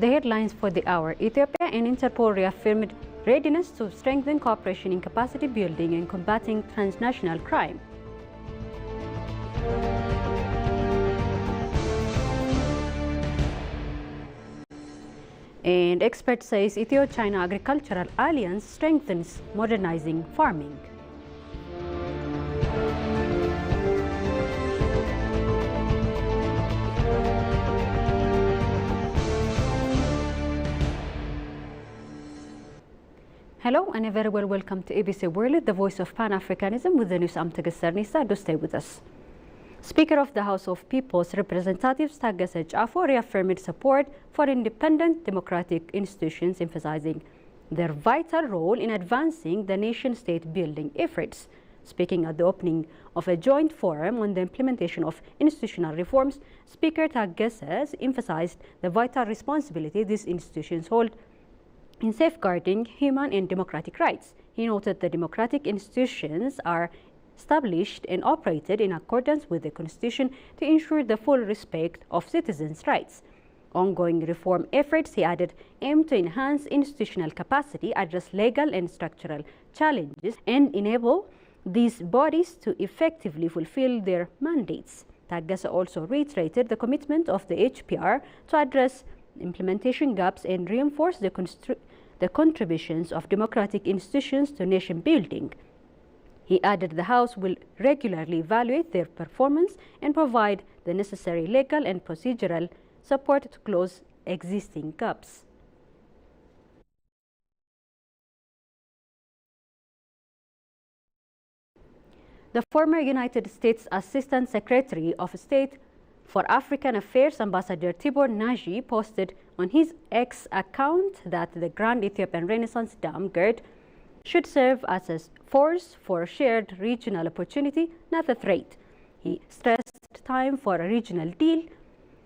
The headlines for the hour: Ethiopia and Interpol reaffirmed readiness to strengthen cooperation in capacity building and combating transnational crime. And expert says Ethio-China Agricultural Alliance strengthens modernizing farming. Hello and a very well welcome to ABC World, the voice of Pan-Africanism with the news. I'm Tagesser Nisa. Do stay with us. Speaker of the House of People's Representatives Taggese Chafo reaffirmed support for independent democratic institutions, emphasizing their vital role in advancing the nation-state building efforts. Speaking at the opening of a joint forum on the implementation of institutional reforms, Speaker Taggese emphasized the vital responsibility these institutions hold in safeguarding human and democratic rights. He noted the democratic institutions are established and operated in accordance with the Constitution to ensure the full respect of citizens' rights. Ongoing reform efforts, he added, aim to enhance institutional capacity, address legal and structural challenges, and enable these bodies to effectively fulfill their mandates. Taggese also reiterated the commitment of the HPR to address implementation gaps and reinforce the contributions of democratic institutions to nation building. He added the House will regularly evaluate their performance and provide the necessary legal and procedural support to close existing gaps. The former United States Assistant Secretary of State for African Affairs, Ambassador Tibor Nagy, posted on his X account that the Grand Ethiopian Renaissance Dam, GERD, should serve as a force for shared regional opportunity, not a threat. He stressed time for a regional deal.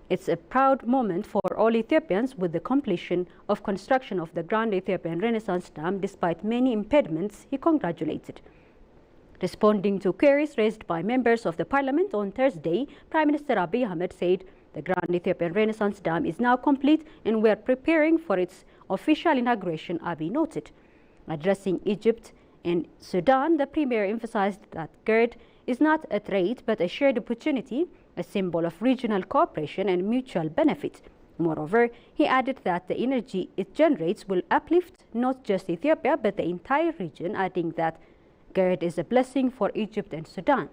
It's a proud moment for all Ethiopians with the completion of construction of the Grand Ethiopian Renaissance Dam, despite many impediments, he congratulated. Responding to queries raised by members of the parliament on Thursday, Prime Minister Abiy Ahmed said the Grand Ethiopian Renaissance Dam is now complete and we are preparing for its official inauguration, Abiy noted. Addressing Egypt and Sudan, the Premier emphasized that GERD is not a threat but a shared opportunity, a symbol of regional cooperation and mutual benefit. Moreover, he added that the energy it generates will uplift not just Ethiopia but the entire region, adding that GERD is a blessing for Egypt and Sudan.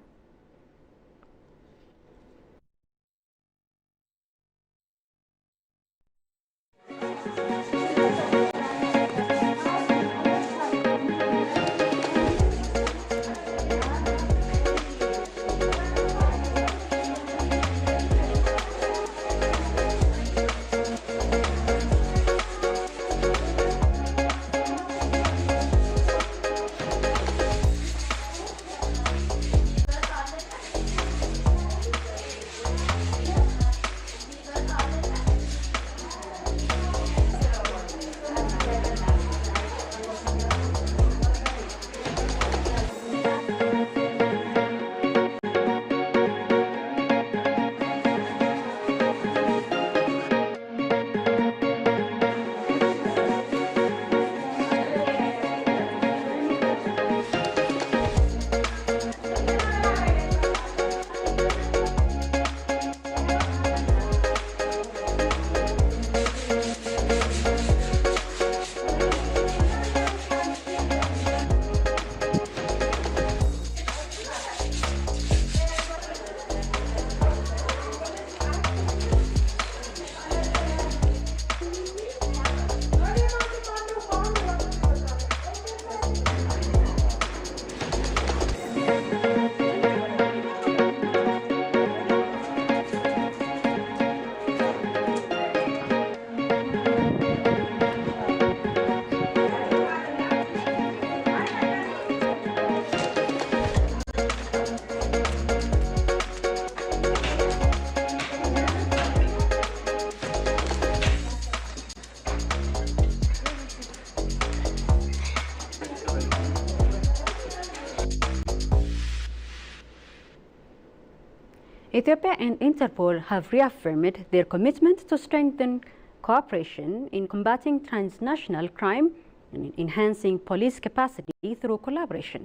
Ethiopia and Interpol have reaffirmed their commitment to strengthen cooperation in combating transnational crime and enhancing police capacity through collaboration.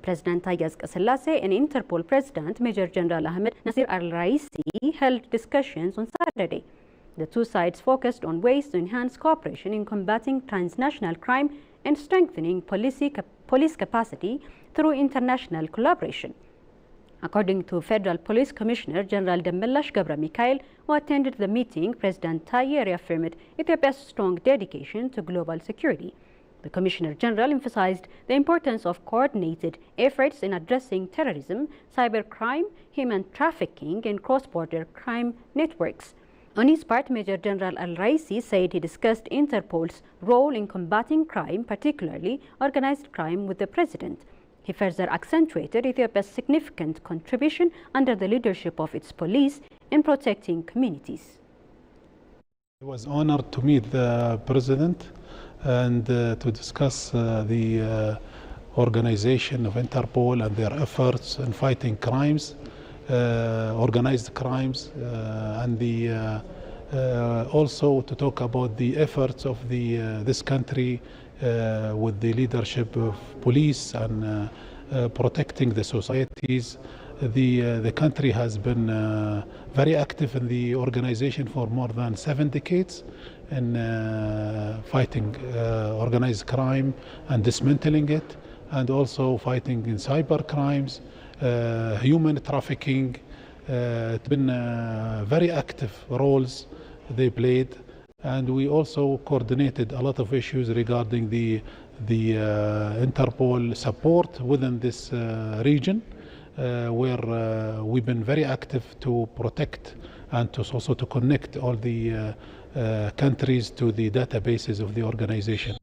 President Taye Asqassalasse and Interpol President Major General Ahmed Nasir Al-Raisi held discussions on Saturday. The two sides focused on ways to enhance cooperation in combating transnational crime and strengthening police capacity through international collaboration. According to Federal Police Commissioner General Demillash Gabra Mikael, who attended the meeting, President Taye reaffirmed Ethiopia's strong dedication to global security. The Commissioner General emphasized the importance of coordinated efforts in addressing terrorism, cybercrime, human trafficking, and cross-border crime networks. On his part, Major General Al-Raisi said he discussed Interpol's role in combating crime, particularly organized crime, with the President. He further accentuated Ethiopia's significant contribution under the leadership of its police in protecting communities. I was honored to meet the President and to discuss the organization of Interpol and their efforts in fighting crimes, organized crimes, and also to talk about the efforts of this country with the leadership of police and protecting the societies. The country has been very active in the organization for more than 7 decades in fighting organized crime and dismantling it, and also fighting in cyber crimes, human trafficking. It's been very active roles they played, and we also coordinated a lot of issues regarding the Interpol support within this region, where we've been very active to protect and to also to connect all the countries to the databases of the organization.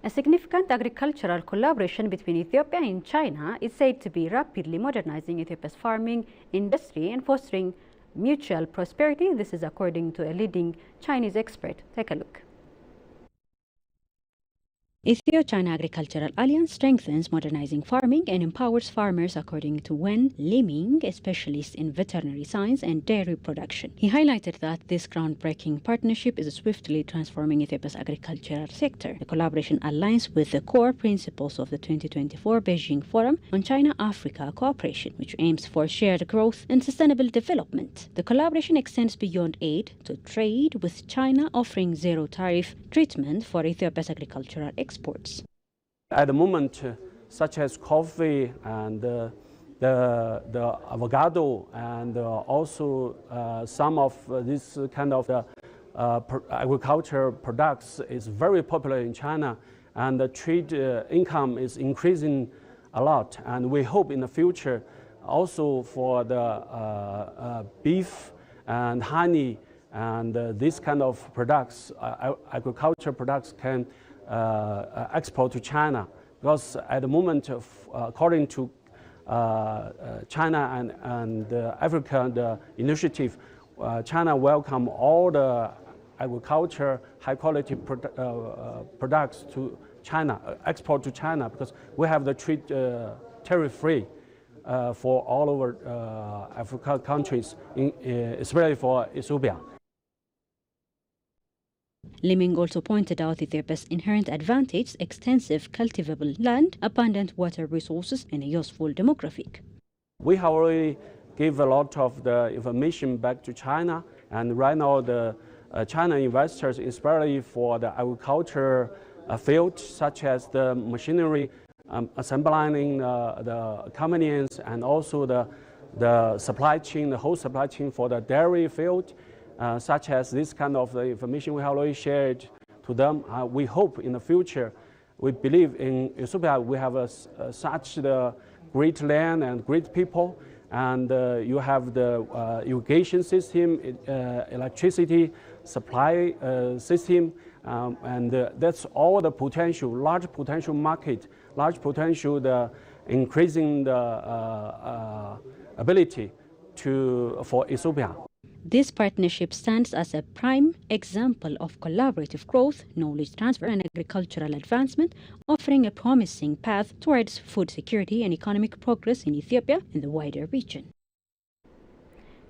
A significant agricultural collaboration between Ethiopia and China is said to be rapidly modernizing Ethiopia's farming industry and fostering mutual prosperity. This is according to a leading Chinese expert. Take a look. Ethio-China Agricultural Alliance strengthens modernizing farming and empowers farmers, according to Wen Liming, a specialist in veterinary science and dairy production. He highlighted that this groundbreaking partnership is swiftly transforming Ethiopia's agricultural sector. The collaboration aligns with the core principles of the 2024 Beijing Forum on China-Africa Cooperation, which aims for shared growth and sustainable development. The collaboration extends beyond aid to trade, with China offering zero-tariff treatment for Ethiopia's agricultural exports. At the moment, such as coffee and the avocado, and also some of this kind of agriculture products is very popular in China, and the trade income is increasing a lot. And we hope in the future also for the beef and honey and this kind of products, agriculture products can export to China, because at the moment, according to China and Africa initiative, China welcome all the agriculture high quality products to China, export to China, because we have the trade tariff free for all over Africa countries, especially for Ethiopia. Liming also pointed out Ethiopia's inherent advantage: extensive cultivable land, abundant water resources, and a useful demographic. We have already give a lot of the information back to China, and right now the China investors, especially for the agriculture field, such as the machinery, assembling the convenience, and also the supply chain, the whole supply chain for the dairy field. Such as this kind of information we have already shared to them. We hope in the future, we believe in Ethiopia, we have such the great land and great people, and you have the irrigation system, electricity supply system, and that's all the potential, large potential market, large potential, the increasing the ability for Ethiopia. This partnership stands as a prime example of collaborative growth, knowledge transfer and agricultural advancement, offering a promising path towards food security and economic progress in Ethiopia and the wider region.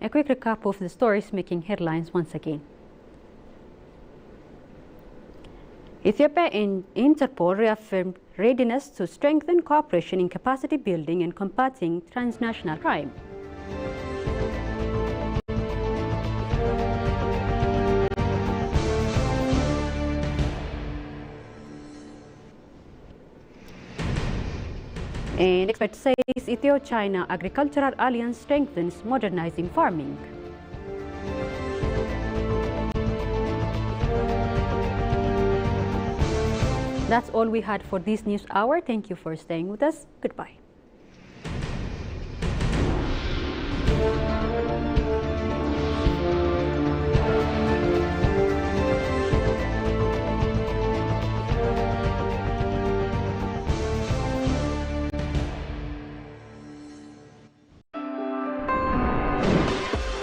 A quick recap of the stories making headlines once again. Ethiopia and Interpol reaffirmed readiness to strengthen cooperation in capacity building and combating transnational crime. And expert says Ethio-China Agricultural Alliance strengthens modernizing farming. That's all we had for this news hour. Thank you for staying with us. Goodbye.